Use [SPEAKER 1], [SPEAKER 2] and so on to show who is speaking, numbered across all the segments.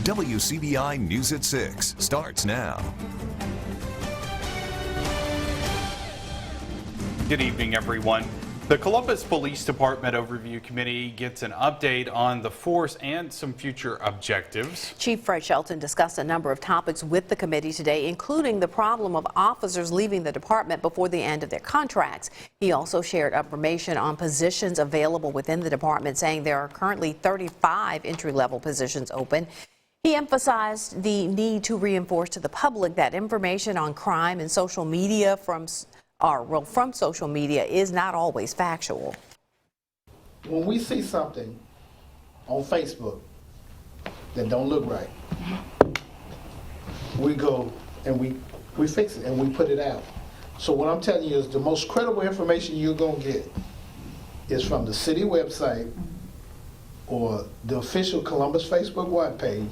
[SPEAKER 1] WCBI News at 6 starts now.
[SPEAKER 2] Good evening, everyone. The Columbus Police Department Overview Committee gets an update on the force and some future objectives.
[SPEAKER 3] Chief Fred Shelton discussed a number of topics with the committee today, including the problem of officers leaving the department before the end of their contracts. He also shared information on positions available within the department, saying there are currently 35 entry-level positions open. He emphasized the need to reinforce to the public that information on crime and social media from social media is not always factual.
[SPEAKER 4] When we see something on Facebook that don't look right, we go and we fix it and we put it out. So what I'm telling you is the most credible information you're going to get is from the city website or the official Columbus Facebook webpage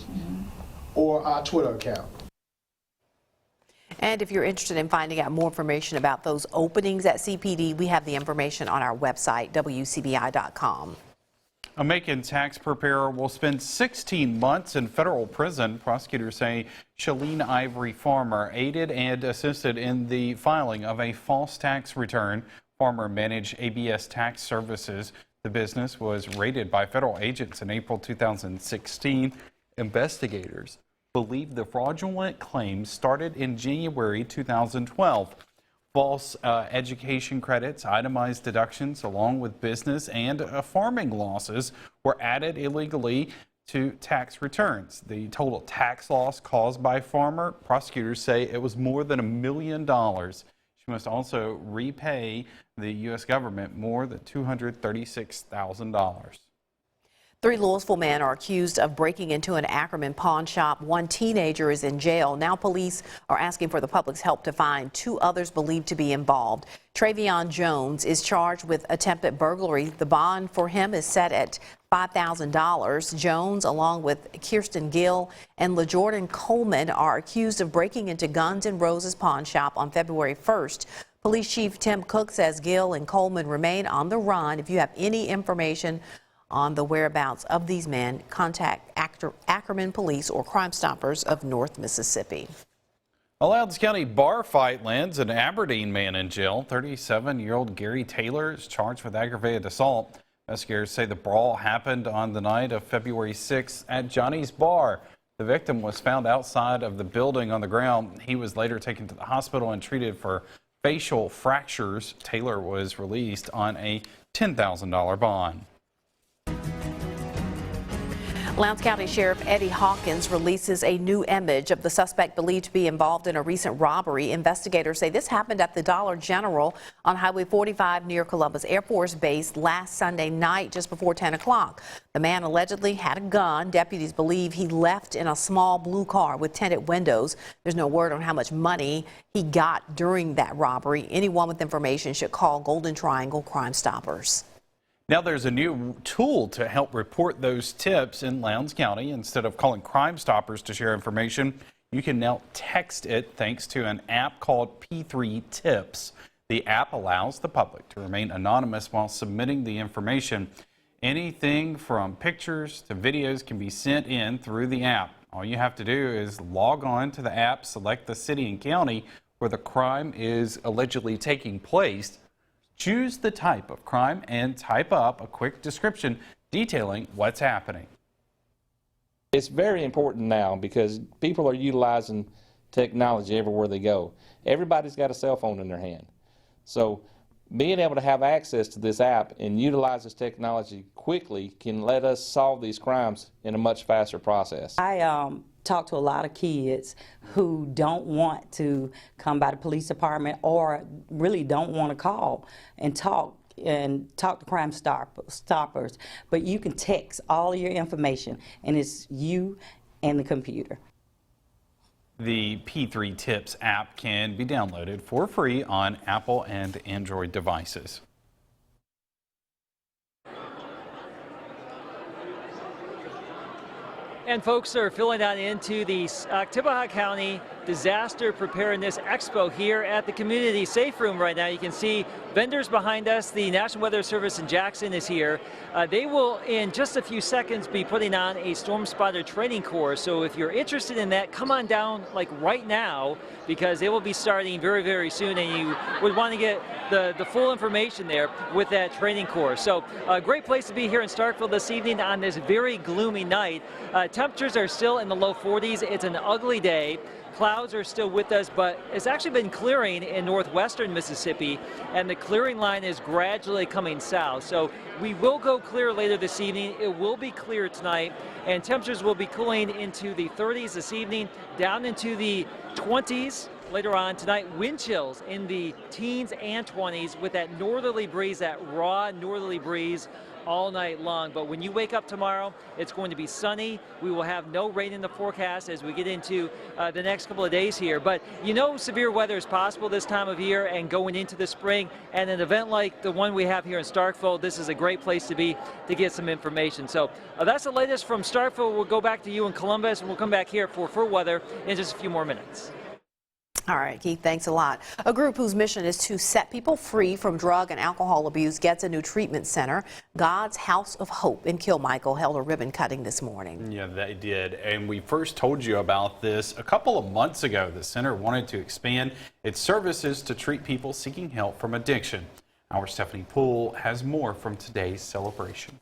[SPEAKER 4] or our Twitter account.
[SPEAKER 3] And if you're interested in finding out more information about those openings at CPD, we have the information on our website, wcbi.com.
[SPEAKER 2] A Macon tax preparer will spend 16 months in federal prison. Prosecutors say Shalene Ivory Farmer aided and assisted in the filing of a false tax return. Farmer managed ABS Tax Services. The business was raided by federal agents in April 2016. Investigators believe the fraudulent claims started in January 2012. False education credits, itemized deductions, along with business and farming losses were added illegally to tax returns. The total tax loss caused by Farmer, prosecutors say it was more than $1 million. She must also repay the U.S. government more than $236,000.
[SPEAKER 3] 3 Louisville men are accused of breaking into an Ackerman pawn shop. 1 teenager is in jail. Now police are asking for the public's help to find 2 others believed to be involved. Travion Jones is charged with attempted burglary. The bond for him is set at $5,000. Jones, along with Kirsten Gill and LaJordan Coleman, are accused of breaking into Guns N' Roses pawn shop on February 1st. Police Chief Tim Cook says Gill and Coleman remain on the run. If you have any information on the whereabouts of these men, contact Ackerman Police or Crime Stoppers of North Mississippi.
[SPEAKER 2] A Lowndes County bar fight lands an Aberdeen man in jail. 37-year-old Gary Taylor is charged with aggravated assault. Investigators say the brawl happened on the night of February 6th at Johnny's Bar. The victim was found outside of the building on the ground. He was later taken to the hospital and treated for facial fractures. Taylor was released on a $10,000 bond.
[SPEAKER 3] Lowndes County Sheriff Eddie Hawkins releases a new image of the suspect believed to be involved in a recent robbery. Investigators say this happened at the Dollar General on Highway 45 near Columbus Air Force Base last Sunday night just before 10 o'clock. The man allegedly had a gun. Deputies believe he left in a small blue car with tinted windows. There's no word on how much money he got during that robbery. Anyone with information should call Golden Triangle Crime Stoppers.
[SPEAKER 2] Now there's a new tool to help report those tips in Lowndes County. Instead of calling Crime Stoppers to share information, you can now text it thanks to an app called P3 Tips. The app allows the public to remain anonymous while submitting the information. Anything from pictures to videos can be sent in through the app. All you have to do is log on to the app, select the city and county where the crime is allegedly taking place. Choose the type of crime and type up a quick description detailing what's happening.
[SPEAKER 5] It's very important now because people are utilizing technology everywhere they go. Everybody's got a cell phone in their hand. So being able to have access to this app and utilize this technology quickly can let us solve these crimes in a much faster process.
[SPEAKER 6] I talk to a lot of kids who don't want to come by the police department or really don't want to call and talk to Crime Stoppers, but you can text all of your information and it's you and the computer.
[SPEAKER 2] The P3 Tips app can be downloaded for free on Apple and Android devices.
[SPEAKER 7] And folks are filling that into the Tippecanoe County Disaster Preparedness Expo here at the Community Safe Room right now. You can see vendors behind us. The National Weather Service in Jackson is here. They will, in just a few seconds, be putting on a storm spotter training course. So if you're interested in that, come on down like right now, because they will be starting very, very soon, and you would want to get the full information there with that training course. So a great place to be here in Starkville this evening on this very gloomy night. Temperatures are still in the low 40s. It's an ugly day. Clouds are still with us, but it's actually been clearing in northwestern Mississippi, and the clearing line is gradually coming south. So we will go clear later this evening. It will be clear tonight, and temperatures will be cooling into the 30s this evening, down into the 20s later on tonight. Wind chills in the teens and 20s with that northerly breeze, that raw northerly breeze all night long. But when you wake up tomorrow, it's going to be sunny. We will have no rain in the forecast as we get into the next couple of days here. But you know, severe weather is possible this time of year and going into the spring. And an event like the one we have here in Starkville, this is a great place to be to get some information. So that's the latest from Starkville. We'll go back to you in Columbus, and we'll come back here for weather in just a few more minutes.
[SPEAKER 3] All right, Keith, thanks a lot. A group whose mission is to set people free from drug and alcohol abuse gets a new treatment center. God's House of Hope in Kilmichael held a ribbon cutting this morning.
[SPEAKER 2] Yeah, they did. And we first told you about this a couple of months ago. The center wanted to expand its services to treat people seeking help from addiction. Our Stephanie Poole has more from today's celebration.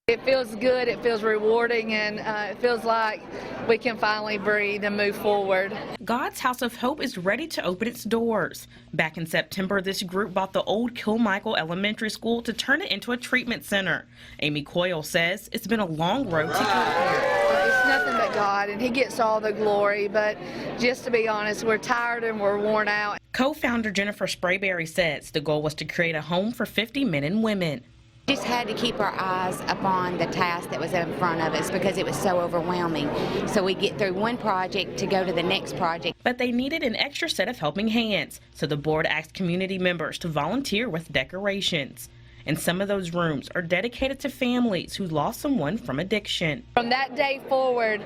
[SPEAKER 8] It feels good, it feels rewarding, and it feels like we can finally breathe and move forward.
[SPEAKER 9] God's House of Hope is ready to open its doors. Back in September, this group bought the old Kilmichael Elementary School to turn it into a treatment center. Amy Coyle says it's been a long road to get here.
[SPEAKER 8] It's nothing but God, and He gets all the glory, but just to be honest, we're tired and we're worn out.
[SPEAKER 9] Co-founder Jennifer Sprayberry says the goal was to create a home for 50 men and women.
[SPEAKER 10] Just had to keep our eyes upon the task that was in front of us because it was so overwhelming. So we get through one project to go to the next project.
[SPEAKER 9] But they needed an extra set of helping hands, so the board asked community members to volunteer with decorations. And some of those rooms are dedicated to families who lost someone from addiction.
[SPEAKER 8] From that day forward,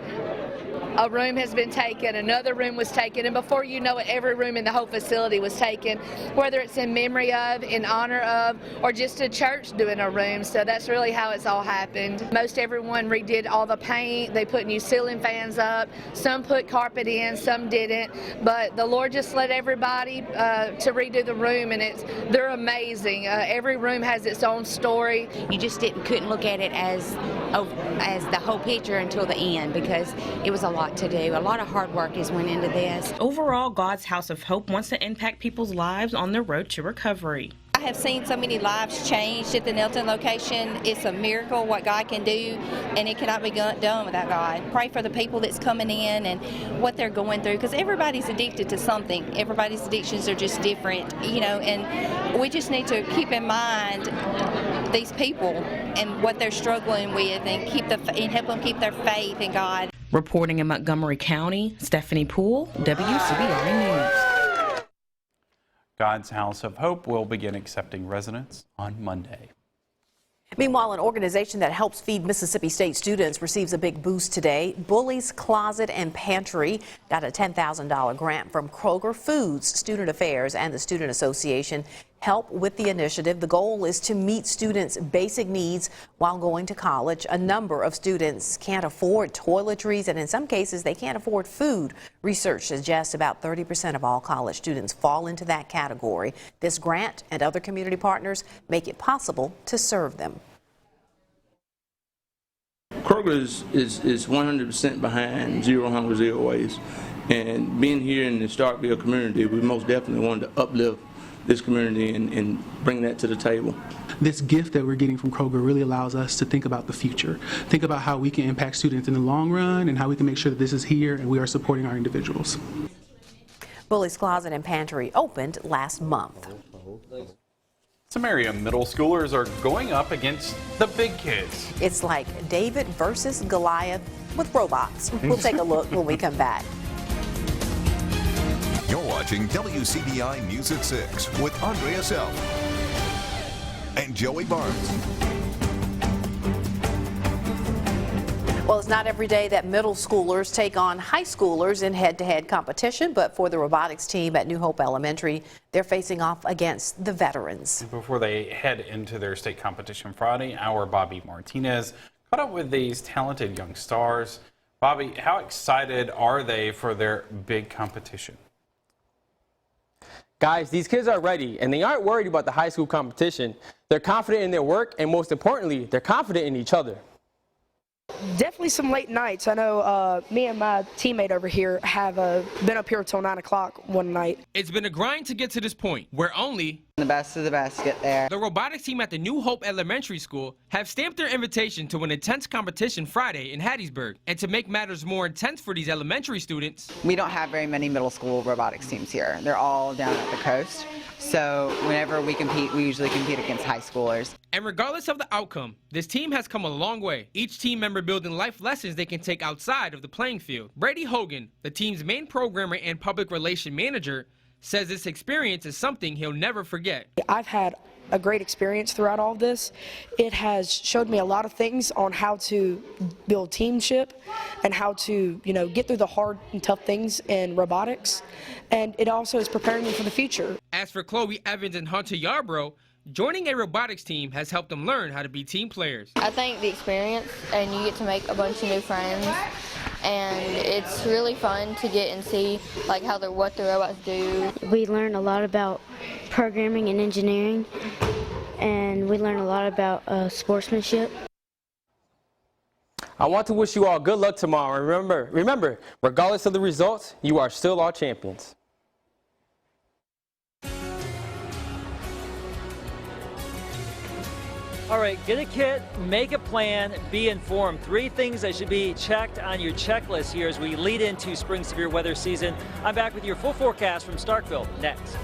[SPEAKER 8] a room has been taken, another room was taken, and before you know it, every room in the whole facility was taken, whether it's in memory of, in honor of, or just a church doing a room. So that's really how it's all happened. Most everyone redid all the paint, they put new ceiling fans up, some put carpet in, some didn't, but the Lord just led everybody to redo the room, and they're amazing. Every room has its own story.
[SPEAKER 10] You just couldn't look at it as the whole picture until the end because it was a lot to do. A lot of hard work has went into this.
[SPEAKER 9] Overall, God's House of Hope wants to impact people's lives on their road to recovery.
[SPEAKER 11] I have seen so many lives changed at the Nelton location. It's a miracle what God can do, and it cannot be done without God. Pray for the people that's coming in and what they're going through, because everybody's addicted to something. Everybody's addictions are just different, you know, and we just need to keep in mind these people and what they're struggling with, and help them keep their faith in God.
[SPEAKER 9] Reporting in Montgomery County, Stephanie Poole, WCBI News.
[SPEAKER 2] God's House of Hope will begin accepting residents on Monday.
[SPEAKER 3] Meanwhile, an organization that helps feed Mississippi State students receives a big boost today. Bully's Closet and Pantry got a $10,000 grant from Kroger Foods, Student Affairs, and the Student Association. Help with the initiative. The goal is to meet students' basic needs while going to college. A number of students can't afford toiletries, and in some cases, they can't afford food. Research suggests about 30% of all college students fall into that category. This grant and other community partners make it possible to serve them.
[SPEAKER 12] Kroger is 100% behind Zero Hunger, Zero Waste. And being here in the Starkville community, we most definitely wanted to uplift this community and bring that to the table.
[SPEAKER 13] This gift that we're getting from Kroger really allows us to think about the future, think about how we can impact students in the long run and how we can make sure that this is here and we are supporting our individuals.
[SPEAKER 3] Bully's Closet and Pantry opened last month.
[SPEAKER 2] Samaria middle schoolers are going up against the big kids.
[SPEAKER 3] It's like David versus Goliath with robots. We'll take a look when we come back.
[SPEAKER 1] You're watching WCBI News at 6 with Andrea Self and Joey Barnes.
[SPEAKER 3] Well, it's not every day that middle schoolers take on high schoolers in head-to-head competition, but for the robotics team at New Hope Elementary, they're facing off against the veterans.
[SPEAKER 2] Before they head into their state competition Friday, our Bobby Martinez caught up with these talented young stars. Bobby, how excited are they for their big competition?
[SPEAKER 14] Guys, these kids are ready, and they aren't worried about the high school competition. They're confident in their work, and most importantly, they're confident in each other.
[SPEAKER 15] Definitely some late nights. I know me and my teammate over here have been up here until 9 o'clock one night.
[SPEAKER 16] It's been a grind to get to this point, where only
[SPEAKER 17] the best of the best get there.
[SPEAKER 16] The robotics team at the New Hope Elementary School have stamped their invitation to an intense competition Friday in Hattiesburg. And to make matters more intense for these elementary students,
[SPEAKER 17] we don't have very many middle school robotics teams here. They're all down at the coast. So whenever we compete, we usually compete against high schoolers.
[SPEAKER 16] And regardless of the outcome, this team has come a long way. Each team member building life lessons they can take outside of the playing field. Brady Hogan, the team's main programmer and public relation manager, says this experience is something he'll never forget.
[SPEAKER 15] I've had a great experience throughout all of this. It has showed me a lot of things on how to build teamship and how to, get through the hard and tough things in robotics. And it also is preparing me for the future.
[SPEAKER 16] As for Chloe Evans and Hunter Yarbrough, joining a robotics team has helped them learn how to be team players.
[SPEAKER 18] I think the experience, and you get to make a bunch of new friends, and it's really fun to get and see what the robots do.
[SPEAKER 19] We learn a lot about programming and engineering, and we learn a lot about sportsmanship.
[SPEAKER 14] I want to wish you all good luck tomorrow. Remember, regardless of the results, you are still our champions.
[SPEAKER 7] All right, get a kit, make a plan, be informed. 3 things that should be checked on your checklist here as we lead into spring severe weather season. I'm back with your full forecast from Starkville next.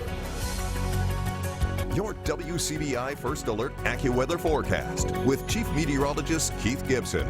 [SPEAKER 1] Your WCBI First Alert AccuWeather forecast with Chief Meteorologist Keith Gibson.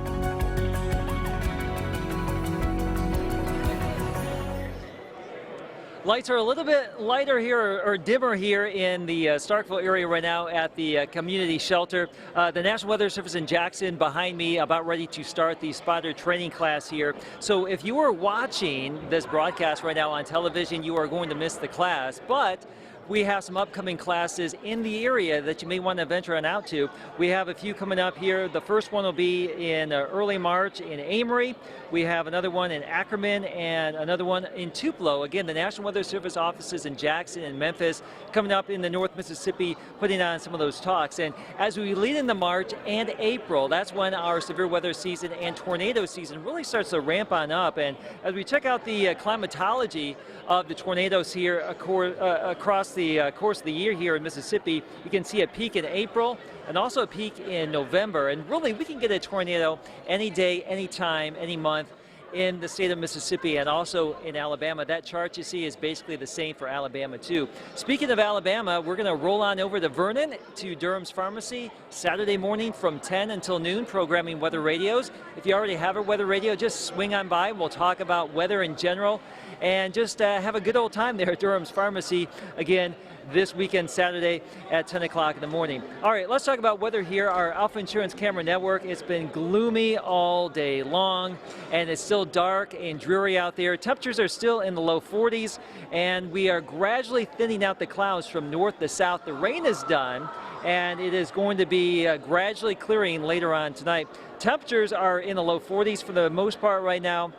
[SPEAKER 7] Lights are a little bit lighter here or dimmer here in the Starkville area right now at the community shelter. The National Weather Service in Jackson behind me about ready to start the spotter training class here. So if you are watching this broadcast right now on television, you are going to miss the class, but we have some upcoming classes in the area that you may want to venture on out to. We have a few coming up here. The first one will be in early March in Amory. We have another one in Ackerman and another one in Tupelo. Again, the National Weather Service offices in Jackson and Memphis coming up in the North Mississippi, putting on some of those talks. And as we lead into March and April, that's when our severe weather season and tornado season really starts to ramp on up. And as we check out the climatology of the tornadoes here across the course of the year here in Mississippi, you can see a peak in April and also a peak in November. And really, we can get a tornado any day, any time, any month in the state of Mississippi and also in Alabama. That chart you see is basically the same for Alabama too. Speaking of Alabama, we're going to roll on over to Vernon to Durham's Pharmacy Saturday morning from 10 until noon, programming weather radios. If you already have a weather radio, just swing on by. We'll talk about weather in general and just have a good old time there at Durham's Pharmacy. Again, this weekend, Saturday at 10 o'clock in the morning. All right, let's talk about weather here. Our Alpha Insurance Camera Network, it's been gloomy all day long, and it's still dark and dreary out there. Temperatures are still in the low 40s, and we are gradually thinning out the clouds from north to south. The rain is done, and it is going to be gradually clearing later on tonight. Temperatures are in the low 40s for the most part right now,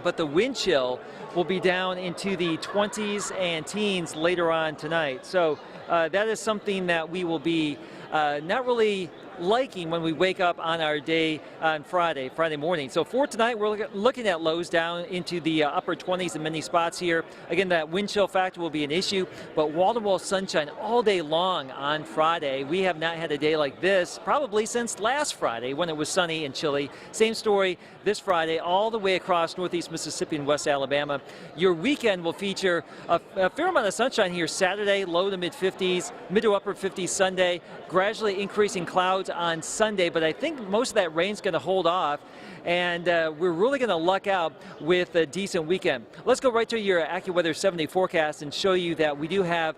[SPEAKER 7] but the wind chill will be down into the 20s and teens later on tonight. So that is something that we will be not really liking when we wake up on our day on Friday morning. So for tonight, we're looking at lows down into the upper 20s in many spots here. Again, that wind chill factor will be an issue, but wall-to-wall sunshine all day long on Friday. We have not had a day like this probably since last Friday when it was sunny and chilly. Same story this Friday all the way across northeast Mississippi and west Alabama. Your weekend will feature a fair amount of sunshine here Saturday, low to mid 50s, mid to upper 50s Sunday, gradually increasing clouds on Sunday, but I think most of that rain's going to hold off, and we're really going to luck out with a decent weekend. Let's go right to your AccuWeather 7-day forecast and show you that we do have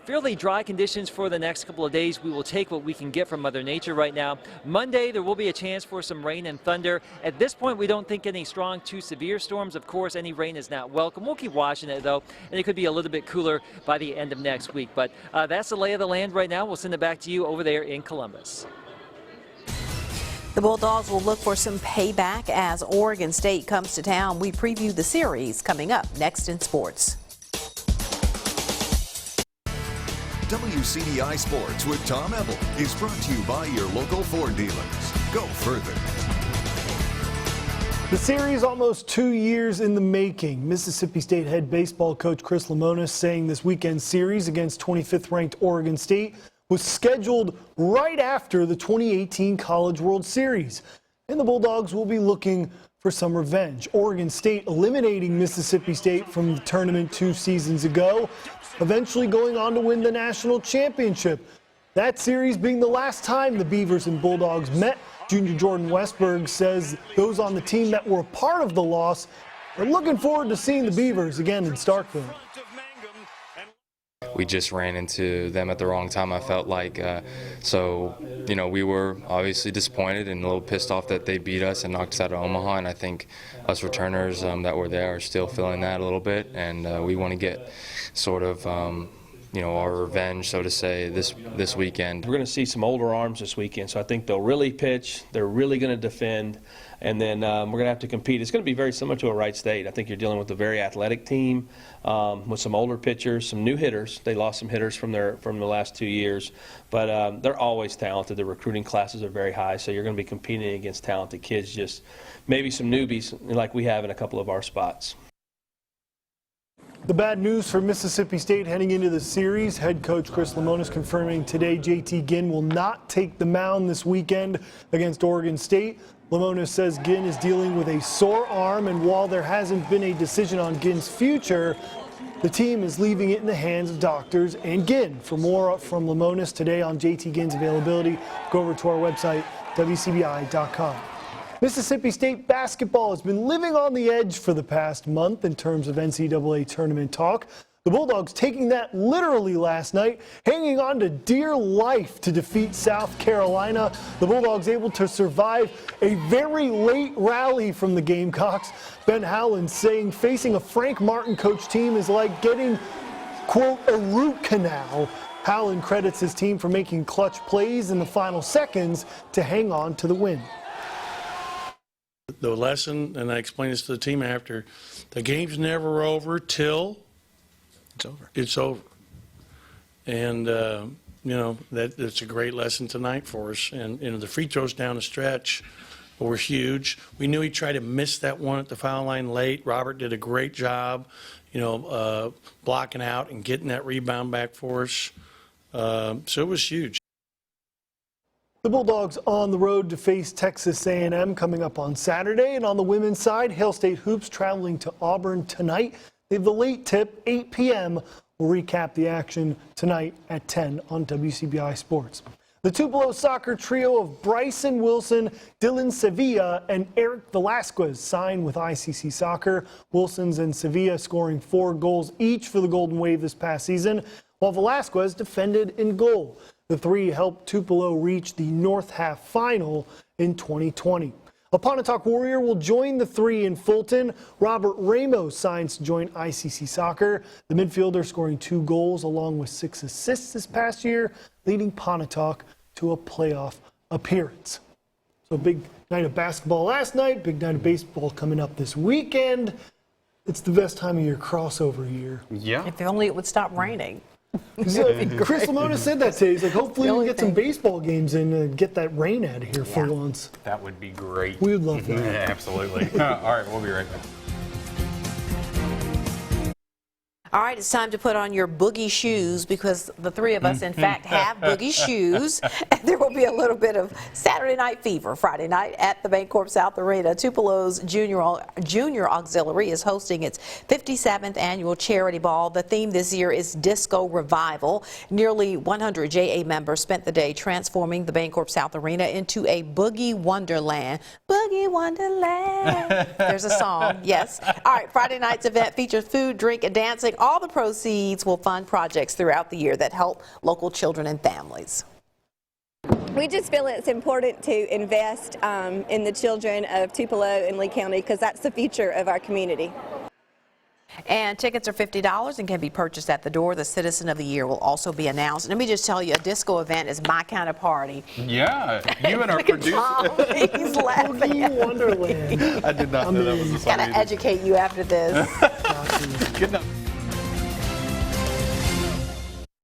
[SPEAKER 7] fairly dry conditions for the next couple of days. We will take what we can get from Mother Nature right now. Monday, there will be a chance for some rain and thunder. At this point, we don't think any strong to severe storms. Of course, any rain is not welcome. We'll keep watching it, though, and it could be a little bit cooler by the end of next week. But that's the lay of the land right now. We'll send it back to you over there in Columbus.
[SPEAKER 3] The Bulldogs will look for some payback as Oregon State comes to town. We preview the series coming up next in sports.
[SPEAKER 1] WCBI Sports with Tom Ebel is brought to you by your local Ford dealers. Go further.
[SPEAKER 20] The series almost 2 years in the making. Mississippi State head baseball coach Chris Lemonis saying this weekend's series against 25th ranked Oregon State was scheduled right after the 2018 College World Series. And the Bulldogs will be looking for some revenge. Oregon State eliminating Mississippi State from the tournament 2 seasons ago, eventually going on to win the national championship. That series being the last time the Beavers and Bulldogs met. Junior Jordan Westberg says those on the team that were a part of the loss are looking forward to seeing the Beavers again in Starkville.
[SPEAKER 21] We just ran into them at the wrong time, I felt like. So, you know, we were obviously disappointed and a little pissed off that they beat us and knocked us out of Omaha. And I think us returners that were there are still feeling that a little bit. And we want to get sort of, you know, our revenge, so to say, this weekend.
[SPEAKER 22] We're going to see some older arms this weekend, so I think they'll really pitch. They're really going to defend. And then we're going to have to compete. It's going to be very similar to a Wright State. I think you're dealing with a very athletic team with some older pitchers, some new hitters. They lost some hitters from the last 2 years, but they're always talented. The recruiting classes are very high, so you're going to be competing against talented kids, just maybe some newbies like we have in a couple of our spots.
[SPEAKER 20] The bad news for Mississippi State heading into the series, head coach Chris Lemonis confirming today JT Ginn will not take the mound this weekend against Oregon State. Lemonis says Ginn is dealing with a sore arm, and while there hasn't been a decision on Ginn's future, the team is leaving it in the hands of doctors and Ginn. For more from Lemonis today on JT Ginn's availability, go over to our website, WCBI.com. Mississippi State basketball has been living on the edge for the past month in terms of NCAA tournament talk. The Bulldogs taking that literally last night, hanging on to dear life to defeat South Carolina. The Bulldogs able to survive a very late rally from the Gamecocks. Ben Howland saying facing a Frank Martin coach team is like getting, quote, a root canal. Howland credits his team for making clutch plays in the final seconds to hang on to the win.
[SPEAKER 23] The lesson, and I explained this to the team after, the game's never over till it's over. And, you know, that's a great lesson tonight for us. And, you know, the free throws down the stretch were huge. We knew he tried to miss that one at the foul line late. Robert did a great job, you know, blocking out and getting that rebound back for us. So it was huge.
[SPEAKER 20] The Bulldogs on the road to face Texas A&M coming up on Saturday. And on the women's side, Hail State Hoops traveling to Auburn tonight. They have the late tip, 8 p.m. We'll recap the action tonight at 10 on WCBI Sports. The Tupelo soccer trio of Bryson Wilson, Dylan Sevilla, and Eric Velasquez signed with ICC Soccer. Wilson's and Sevilla scoring 4 goals each for the Golden Wave this past season, while Velasquez defended in goal. The three helped Tupelo reach the North Half Final in 2020. A Pontotoc Warrior will join the three in Fulton. Robert Ramos signs to join ICC Soccer. The midfielder scoring 2 goals along with 6 assists this past year, leading Pontotoc to a playoff appearance. So big night of basketball last night, big night of baseball coming up this weekend. It's the best time of year, crossover year.
[SPEAKER 2] Yeah.
[SPEAKER 3] If only it would stop raining.
[SPEAKER 20] Chris Lemonis said that today. He's like, hopefully we get some baseball games in and get that rain out of here for once.
[SPEAKER 2] That would be great.
[SPEAKER 20] We would love that.
[SPEAKER 2] Yeah, absolutely. All right, we'll be right back.
[SPEAKER 3] All right, it's time to put on your boogie shoes because the three of us, in fact, have boogie shoes. And there will be a little bit of Saturday Night Fever Friday night at the Bancorp South Arena. Tupelo's Junior Auxiliary is hosting its 57th annual charity ball. The theme this year is Disco Revival. Nearly 100 JA members spent the day transforming the Bancorp South Arena into a boogie wonderland. Boogie Wonderland. There's a song, yes. All right, Friday night's event features food, drink, and dancing. All the proceeds will fund projects throughout the year that help local children and families.
[SPEAKER 4] We just feel it's important to invest in the children of Tupelo and Lee County because that's the future of our community.
[SPEAKER 3] And tickets are $50 and can be purchased at the door. The Citizen of the Year will also be announced. Let me just tell you, a disco event is my kind of party.
[SPEAKER 2] Yeah, you and our producer.
[SPEAKER 3] He's laughing.
[SPEAKER 20] Wonderland.
[SPEAKER 2] I did not know that was a song.
[SPEAKER 3] Gotta educate you after this.
[SPEAKER 2] Good night.